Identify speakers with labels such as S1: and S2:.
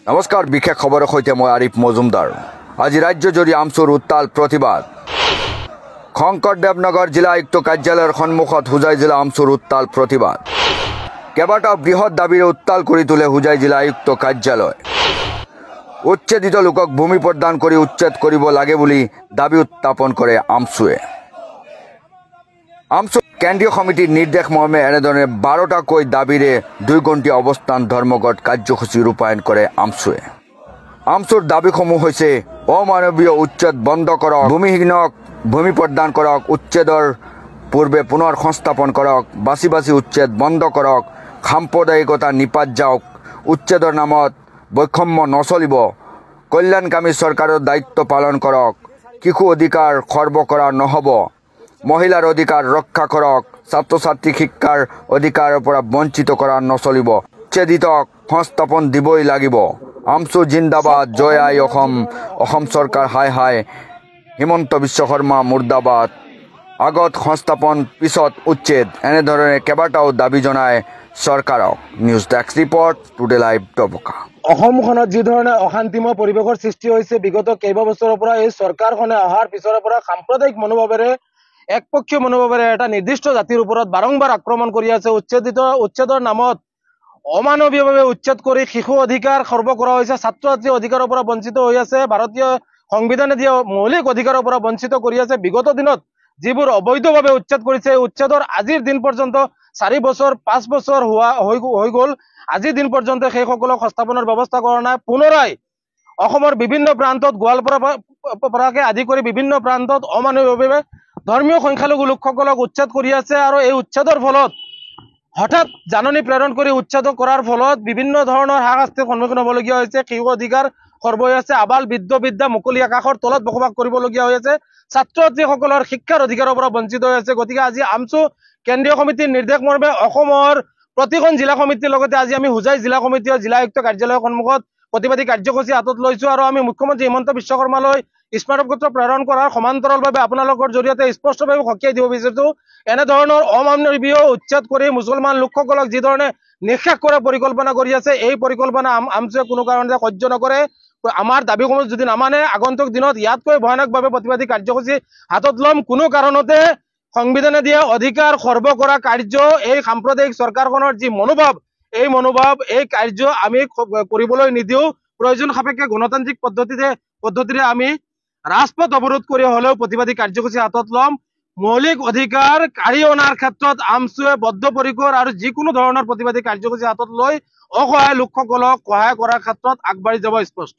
S1: নমস্কাৰ, বিশেষ খবৰৰ সৈতে মই আৰিফ মজুমদাৰ। আজি ৰাজ্যজুৰি আমচুৰ উত্তাল প্ৰতিবাদ। শংকৰদেৱনগৰ জিলা আয়ুক্ত কাৰ্যালয়ৰ সন্মুখত হোজাই জিলা আমচুৰ উত্তাল প্ৰতিবাদ। কেইবাটাও বৃহৎ দাবীৰে উত্তাল কৰি তোলে হোজাই জিলা আয়ুক্ত কাৰ্যালয়। উচ্ছেদিত লোকক ভূমি প্ৰদান কৰি উচ্ছেদ কৰিব লাগে বুলি দাবী উত্থাপন কৰে আমচুৱে। আমচু কেন্দ্ৰীয় সমিতিৰ নিৰ্দেশ মৰ্মে এনেধৰণে 12টাকৈ দাবীৰে 2 ঘণ্টীয়া অৱস্থান ধৰ্মঘট কাৰ্যসূচী ৰূপায়ণ কৰে আমচুৱে। আমচুৰ দাবীসমূহ হৈছে অমানৱীয় উচ্ছেদ বন্ধ কৰক, ভূমিহীনক ভূমি প্ৰদান কৰক, উচ্ছেদৰ পূৰ্বে পুনৰ সংস্থাপন কৰক, বাছি বাছি উচ্ছেদ বন্ধ কৰক, সাম্প্ৰদায়িকতা নিপাত যাওক, উচ্ছেদৰ নামত বৈষম্য নচলিব, কল্যাণকামী চৰকাৰৰ দায়িত্ব পালন কৰক, শিশু অধিকাৰ খৰ্ব কৰা নহ'ব, মহিলাৰ অধিকাৰ ৰক্ষা কৰক, ছাত্ৰ ছাত্ৰীক শিক্ষাৰ অধিকাৰৰ পৰা বঞ্চিত কৰা নচলিব, উচ্ছেদিতক সংস্থাপন দিবই লাগিব। আমচু জিন্দাবাদ, জয় আই অসম, অসম চৰকাৰ হাই হাই, হিমন্ত বিশ্ব শৰ্মা মুৰ্দাবাদ, আগত সংস্থাপন পিছত উচ্ছেদ, এনেধৰণে কেইবাটাও দাবী জনায় চৰকাৰক। News desk report, today live Doboka.
S2: অসমখনত যি ধৰণে অশান্তিময় পৰিৱেশৰ সৃষ্টি হৈছে বিগত কেইবাবছৰৰ পৰা, এই চৰকাৰখনে অহাৰ পিছৰ পৰা সাম্প্ৰদায়িক মনোভাৱেৰে, একপক্ষীয় মনোভাৱেৰে এটা নিৰ্দিষ্ট জাতিৰ ওপৰত বাৰম্বাৰ আক্ৰমণ কৰি আছে। উচ্ছেদৰ নামত অমানৱীয়ভাৱে উচ্ছেদ কৰি শিশু অধিকাৰ খৰ্ব কৰা হৈছে, ছাত্ৰ ছাত্ৰীৰ অধিকাৰৰ পৰা বঞ্চিত হৈ আছে, ভাৰতীয় সংবিধানে দিয়া মৌলিক অধিকাৰৰ পৰা বঞ্চিত কৰি আছে। বিগত দিনত যিবোৰ অবৈধভাৱে উচ্ছেদ কৰিছে, উচ্ছেদৰ আজিৰ দিন পৰ্যন্ত 4 বছৰ 5 বছৰ হৈ গ'ল, আজিৰ দিন পৰ্যন্ত সেইসকলক সংস্থাপনৰ ব্যৱস্থা কৰা নাই। পুনৰাই অসমৰ বিভিন্ন প্ৰান্তত, গোৱালপাৰা পৰাকে আদি কৰি বিভিন্ন প্ৰান্তত অমানৱীয়ভাৱে ধৰ্মীয় সংখ্যালঘু লোকসকলক উচ্ছেদ কৰি আছে। আৰু এই উচ্ছেদৰ ফলত হঠাৎ জাননী প্ৰেৰণ কৰি উচ্ছেদ কৰাৰ ফলত বিভিন্ন ধৰণৰ হাৰাশাস্তিৰ সন্মুখীন হ'বলগীয়া হৈছে। শিশু অধিকাৰ খৰ্ব হৈ আছে, আবাল বৃদ্ধ বিদ্যা মুকলি আকাশৰ তলত বসবাস কৰিবলগীয়া হৈ আছে, ছাত্ৰ ছাত্ৰীসকলৰ শিক্ষাৰ অধিকাৰৰ পৰা বঞ্চিত হৈ আছে। গতিকে আজি আমচু কেন্দ্ৰীয় সমিতিৰ নিৰ্দেশ মৰ্মে অসমৰ প্ৰতিখন জিলা সমিতিৰ লগতে আজি আমি হোজাই জিলা সমিতি জিলা আয়ুক্ত কাৰ্যালয়ৰ সন্মুখত প্ৰতিবাদী কাৰ্যসূচী হাতত লৈছো। আৰু আমি মুখ্যমন্ত্ৰী হিমন্ত বিশ্ব শৰ্মালৈ স্মাৰকপত্ৰ প্ৰেৰণ কৰাৰ সমান্তৰালভাৱে আপোনালোকৰ জৰিয়তে স্পষ্টভাৱে সকীয়াই দিব বিচাৰিছো, এনেধৰণৰ অমানৱীয় উচ্ছেদ কৰি মুছলমান লোকসকলক যি ধৰণে নিঃশেষ কৰাৰ পৰিকল্পনা কৰি আছে, এই পৰিকল্পনা আমচুৱে কোনো কাৰণতে সহ্য নকৰে। আমাৰ দাবীসমূহ যদি নামানে, আগন্তুক দিনত ইয়াতকৈ ভয়ানকভাৱে প্ৰতিবাদী কাৰ্যসূচী হাতত ল'ম। কোনো কাৰণতে সংবিধানে দিয়া অধিকাৰ খৰ্ব কৰা কাৰ্য, এই সাম্প্ৰদায়িক চৰকাৰখনৰ যি মনোভাৱ, এই কাৰ্য আমি কৰিবলৈ নিদিও। প্ৰয়োজন সাপেক্ষে গণতান্ত্ৰিক পদ্ধতিৰে আমি ৰাজপথ অৱৰোধ কৰি হলেও প্ৰতিবাদী কাৰ্যসূচী হাতত ল'ম। মৌলিক অধিকাৰ কাঢ়ি অনাৰ ক্ষেত্ৰত আমচুৱে বদ্ধপৰিকৰ আৰু যিকোনো ধৰণৰ প্ৰতিবাদী কাৰ্যসূচী হাতত লৈ অসহায় লোকসকলক সহায় কৰাৰ ক্ষেত্ৰত আগবাঢ়ি যাব স্পষ্ট।